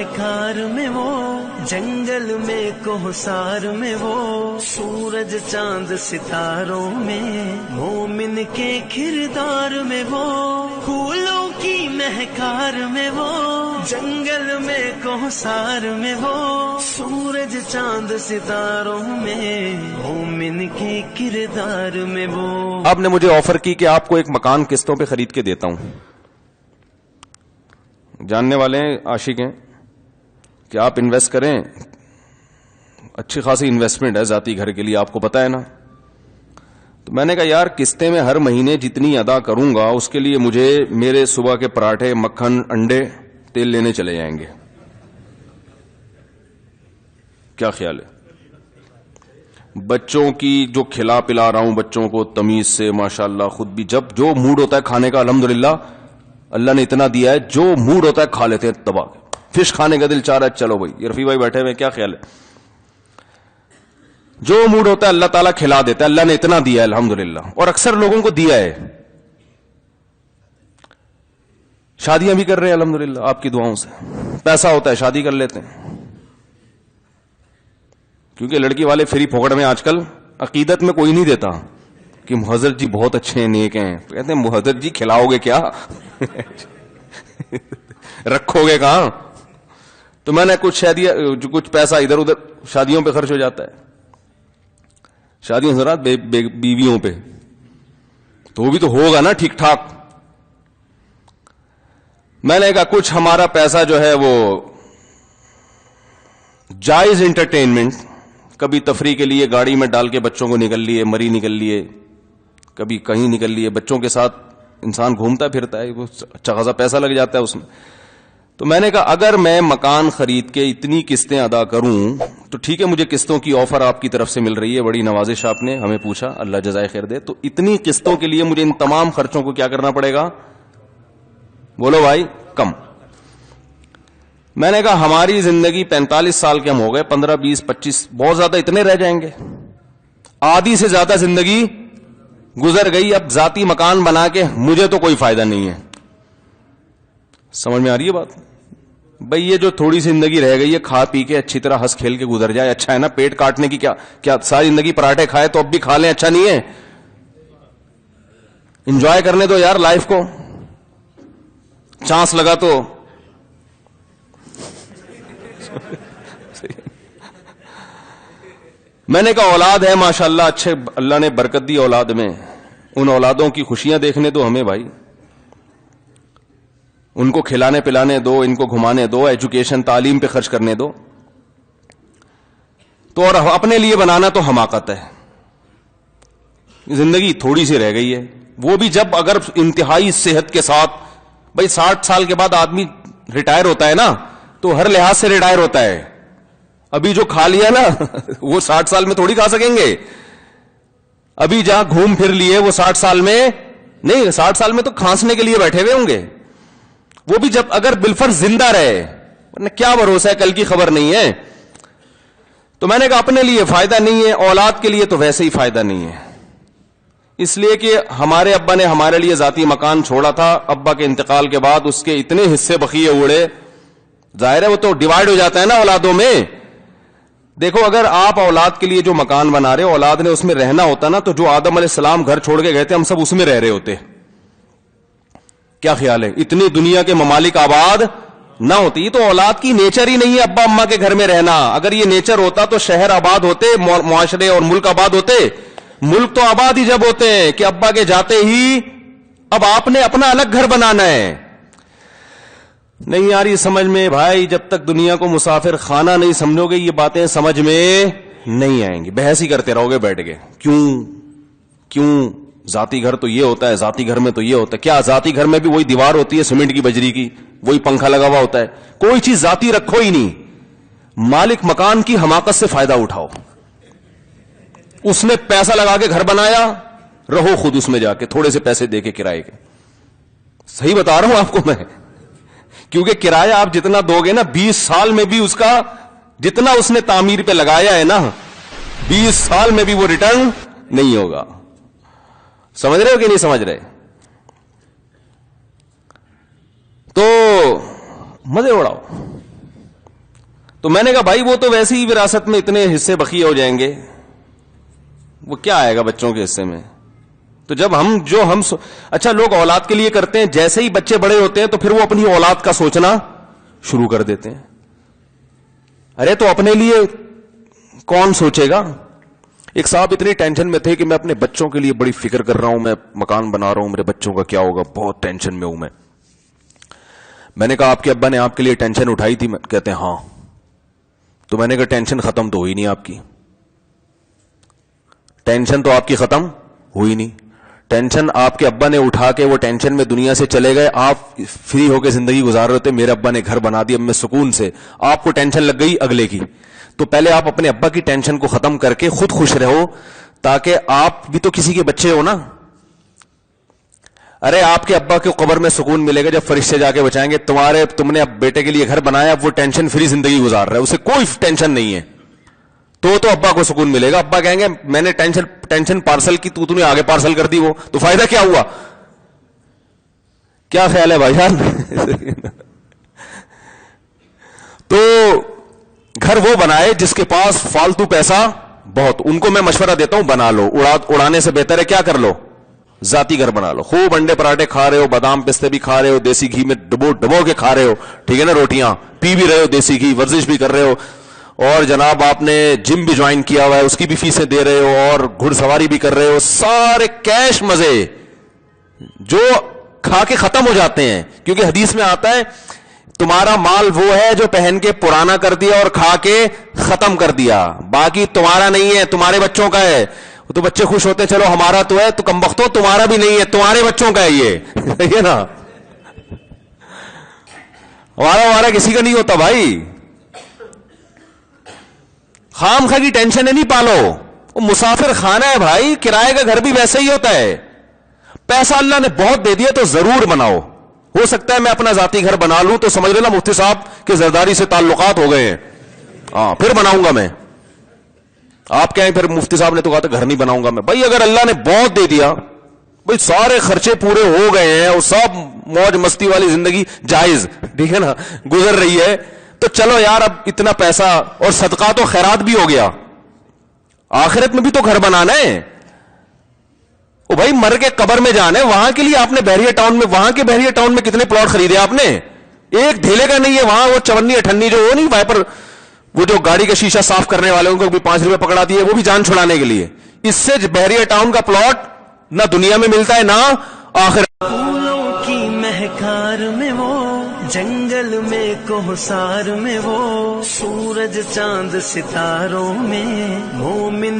شاہکار میں وہ، جنگل میں کوہسار میں وہ، سورج چاند ستاروں میں، مومن کے کردار میں وہ، پھولوں کی مہکار میں وہ، جنگل میں کوہسار میں وہ، سورج چاند ستاروں میں، مومن کے کردار میں وہ۔ آپ نے مجھے آفر کی کہ آپ کو ایک مکان قسطوں پہ خرید کے دیتا ہوں، جاننے والے ہیں، عاشق ہیں کہ آپ انویسٹ کریں، اچھی خاصی انویسٹمنٹ ہے ذاتی گھر کے لیے، آپ کو پتا ہے نا۔ تو میں نے کہا یار قسطیں میں ہر مہینے جتنی ادا کروں گا اس کے لیے مجھے میرے صبح کے پراٹھے، مکھن، انڈے، تیل لینے چلے جائیں گے، کیا خیال ہے؟ بچوں کی جو کھلا پلا رہا ہوں بچوں کو تمیز سے، ماشاءاللہ، خود بھی جب جو موڈ ہوتا ہے کھانے کا، الحمدللہ اللہ نے اتنا دیا ہے، جو موڈ ہوتا ہے کھا لیتے ہیں دبا کے۔ فش کھانے کا دل چاہ رہا ہے، چلو بھائی، یہ رفیع بھائی بیٹھے ہوئے، کیا خیال ہے؟ جو موڈ ہوتا ہے اللہ تعالیٰ کھلا دیتا ہے، اللہ نے اتنا دیا ہے الحمدللہ، اور اکثر لوگوں کو دیا ہے۔ شادیاں بھی کر رہے ہیں الحمدللہ آپ کی دعاؤں سے، پیسہ ہوتا ہے شادی کر لیتے ہیں، کیونکہ لڑکی والے فری پھوکڑ میں آج کل عقیدت میں کوئی نہیں دیتا کہ محضر جی بہت اچھے ہیں، نیک ہیں، کہتے ہیں محضر جی کھلاؤ گے کیا رکھو گے کہاں؟ تو میں نے کچھ پیسہ ادھر ادھر شادیوں پہ خرچ ہو جاتا ہے، شادیوں سے رات بیویوں پہ، تو وہ بھی تو ہوگا نا ٹھیک ٹھاک۔ میں نے کہا کچھ ہمارا پیسہ جو ہے وہ جائز انٹرٹینمنٹ، کبھی تفریح کے لیے گاڑی میں ڈال کے بچوں کو نکل لیے، مری نکل لیے، کبھی کہیں نکل لیے، بچوں کے ساتھ انسان گھومتا پھرتا ہے، وہ اچھا خاصا پیسہ لگ جاتا ہے اس میں۔ تو میں نے کہا اگر میں مکان خرید کے اتنی قسطیں ادا کروں تو ٹھیک ہے، مجھے قسطوں کی آفر آپ کی طرف سے مل رہی ہے، بڑی نوازش آپ نے ہمیں پوچھا، اللہ جزائے خیر دے، تو اتنی قسطوں کے لیے مجھے ان تمام خرچوں کو کیا کرنا پڑے گا؟ بولو بھائی، کم۔ میں نے کہا ہماری زندگی 45 سال کے ہم ہو گئے، 15 20 25 بہت زیادہ اتنے رہ جائیں گے، آدھی سے زیادہ زندگی گزر گئی، اب ذاتی مکان بنا کے مجھے تو کوئی فائدہ نہیں ہے۔ سمجھ میں آ رہی ہے بات؟ بھئی یہ جو تھوڑی سی زندگی رہ گئی ہے، کھا پی کے اچھی طرح ہنس کھیل کے گزر جائے، اچھا ہے نا؟ پیٹ کاٹنے کی کیا ساری زندگی پراٹھے کھائے تو اب بھی کھا لیں، اچھا نہیں ہے؟ انجوائے کرنے دو یار لائف کو، چانس لگا تو۔ میں نے کہا اولاد ہے ماشاءاللہ، اچھے اللہ نے برکت دی اولاد میں، ان اولادوں کی خوشیاں دیکھنے دو ہمیں بھائی، ان کو کھلانے پلانے دو، ان کو گھمانے دو، ایجوکیشن تعلیم پہ خرچ کرنے دو۔ تو اور اپنے لیے بنانا تو حماقت ہے، زندگی تھوڑی سی رہ گئی ہے، وہ بھی جب اگر انتہائی صحت کے ساتھ۔ بھائی 60 سال کے بعد آدمی ریٹائر ہوتا ہے نا، تو ہر لحاظ سے ریٹائر ہوتا ہے، ابھی جو کھا لیا نا وہ 60 سال میں تھوڑی کھا سکیں گے، ابھی جہاں گھوم پھر لیے وہ 60 سال میں نہیں، 60 سال میں تو کھانسنے کے لیے بیٹھے ہوئے ہوں گے، وہ بھی جب اگر بالفرض زندہ رہے، ورنہ کیا بھروسہ ہے، کل کی خبر نہیں ہے۔ تو میں نے کہا اپنے لیے فائدہ نہیں ہے، اولاد کے لیے تو ویسے ہی فائدہ نہیں ہے، اس لیے کہ ہمارے ابا نے ہمارے لیے ذاتی مکان چھوڑا تھا، ابا کے انتقال کے بعد اس کے اتنے حصے بقیے اڑے، ظاہر ہے وہ تو ڈیوائیڈ ہو جاتا ہے نا اولادوں میں۔ دیکھو اگر آپ اولاد کے لیے جو مکان بنا رہے ہو، اولاد نے اس میں رہنا ہوتا نا، تو جو آدم علیہ السلام گھر چھوڑ کے گئے تھے ہم سب اس میں رہ رہے ہوتے، کیا خیال ہے؟ اتنی دنیا کے ممالک آباد نہ ہوتی، تو اولاد کی نیچر ہی نہیں ہے ابا اماں کے گھر میں رہنا، اگر یہ نیچر ہوتا تو شہر آباد ہوتے، معاشرے اور ملک آباد ہوتے، ملک تو آباد ہی جب ہوتے ہیں کہ ابا کے جاتے ہی اب آپ نے اپنا الگ گھر بنانا ہے۔ نہیں آ رہی سمجھ میں بھائی، جب تک دنیا کو مسافر خانہ نہیں سمجھو گے یہ باتیں سمجھ میں نہیں آئیں گی، بحث ہی کرتے رہو گے بیٹھ کے، کیوں ذاتی گھر تو یہ ہوتا ہے، ذاتی گھر میں تو یہ ہوتا ہے، کیا ذاتی گھر میں بھی وہی دیوار ہوتی ہے سیمنٹ کی بجری کی، وہی پنکھا لگا ہوا ہوتا ہے، کوئی چیز ذاتی رکھو ہی نہیں، مالک مکان کی حماقت سے فائدہ اٹھاؤ، اس نے پیسہ لگا کے گھر بنایا، رہو خود اس میں جا کے تھوڑے سے پیسے دے کے کرائے کے، صحیح بتا رہا ہوں آپ کو میں، کیونکہ کرایہ آپ جتنا دو گے نا 20 سال میں بھی اس کا جتنا اس نے تعمیر پہ لگایا ہے نا 20 سال میں بھی وہ ریٹرن نہیں ہوگا۔ سمجھ رہے ہو کہ نہیں سمجھ رہے؟ تو مزے اڑاؤ، تو میں نے کہا بھائی وہ تو ویسے ہی وراثت میں اتنے حصے بقیہ ہو جائیں گے, وہ کیا آئے گا بچوں کے حصے میں. تو جب ہم اچھا لوگ اولاد کے لیے کرتے ہیں, جیسے ہی بچے بڑے ہوتے ہیں تو پھر وہ اپنی اولاد کا سوچنا شروع کر دیتے ہیں. ارے تو اپنے لیے کون سوچے گا؟ ایک صاحب اتنی ٹینشن میں تھے کہ میں اپنے بچوں کے لیے بڑی فکر کر رہا ہوں, میں مکان بنا رہا ہوں, میرے بچوں کا کیا ہوگا, بہت ٹینشن میں ہوں میں نے کہا آپ کے ابا نے آپ کے لیے ٹینشن اٹھائی تھی؟ کہتے ہیں ہاں. تو میں نے کہا ٹینشن ختم تو ہوئی نہیں آپ کی, ٹینشن تو آپ کی ختم ہوئی نہیں. ٹینشن آپ کے ابا نے اٹھا کے وہ ٹینشن میں دنیا سے چلے گئے, آپ فری ہو کے زندگی گزار رہے ہوتے, میرے ابا نے گھر بنا دیا, میں سکون سے. آپ کو ٹینشن لگ گئی اگلے کی, تو پہلے آپ اپنے ابا کی ٹینشن کو ختم کر کے خود خوش رہو, تاکہ آپ بھی تو کسی کے بچے ہو نا. ارے آپ کے ابا کو قبر میں سکون ملے گا جب فرشتے جا کے بچائیں گے تم نے اب بیٹے کے لیے گھر بنایا, اب وہ ٹینشن فری زندگی گزار رہا ہے, اسے کوئی ٹینشن نہیں ہے, تو ابا کو سکون ملے گا. ابا کہیں گے میں نے ٹینشن پارسل کی, تو نے آگے پارسل کر دی, وہ تو فائدہ کیا ہوا؟ کیا خیال ہے بھائی جان؟ تو گھر وہ بنائے جس کے پاس فالتو پیسہ بہت, ان کو میں مشورہ دیتا ہوں بنا لو, اڑانے سے بہتر ہے کیا کر لو, ذاتی گھر بنا لو. خوب انڈے پراٹھے کھا رہے ہو, بادام پستے بھی کھا رہے ہو, دیسی گھی میں ڈبو کے کھا رہے ہو, ٹھیک ہے نا, روٹیاں پی بھی رہے ہو دیسی گھی, ورزش بھی کر رہے ہو, اور جناب آپ نے جم بھی جوائن کیا ہوا ہے, اس کی بھی فیسیں دے رہے ہو, اور گھڑ سواری بھی کر رہے ہو, سارے کیش مزے جو کھا کے ختم ہو جاتے ہیں. کیونکہ حدیث میں آتا ہے تمہارا مال وہ ہے جو پہن کے پرانا کر دیا اور کھا کے ختم کر دیا, باقی تمہارا نہیں ہے, تمہارے بچوں کا ہے. تو بچے خوش ہوتے ہیں چلو ہمارا تو ہے, تو کم بختو تمہارا بھی نہیں ہے, تمہارے بچوں کا ہے یہ نا, ہمارا کسی کا نہیں ہوتا بھائی. خام خواہ کی ٹینشن ہے نہیں پالو, وہ مسافر خانہ ہے بھائی, کرائے کا گھر بھی ویسے ہی ہوتا ہے. پیسہ اللہ نے بہت دے دیا تو ضرور بناؤ. ہو سکتا ہے میں اپنا ذاتی گھر بنا لوں تو سمجھ لینا مفتی صاحب کے زرداری سے تعلقات ہو گئے ہیں, ہاں پھر بناؤں گا میں. آپ کہیں پھر مفتی صاحب نے تو کہا تھا گھر نہیں بناؤں گا میں. بھائی اگر اللہ نے بہت دے دیا, بھائی سارے خرچے پورے ہو گئے ہیں اور سب موج مستی والی زندگی جائز, ٹھیک ہے نا, گزر رہی ہے, تو چلو یار اب اتنا پیسہ اور صدقات و خیرات بھی ہو گیا, آخرت میں بھی تو گھر بنانا ہے. او بھائی مر کے قبر میں جانا ہے, وہاں کے لیے آپ نے بحریہ ٹاؤن میں, وہاں کے بحریہ ٹاؤن میں کتنے پلاٹ خریدے آپ نے, ایک ڈھیلے کا نہیں ہے وہاں. وہ 54 جو وہ نہیں وائپر, وہ جو گاڑی کا شیشہ صاف کرنے والے ان کو بھی 5 روپے پکڑا دیے, وہ بھی جان چھڑانے کے لیے. اس سے بحریہ ٹاؤن کا پلاٹ نہ دنیا میں ملتا ہے نہ آخر. پھولوں کی مہکار میں وہ, جنگل میں کوہسار میں وہ, سورج چاند ستاروں میں مومن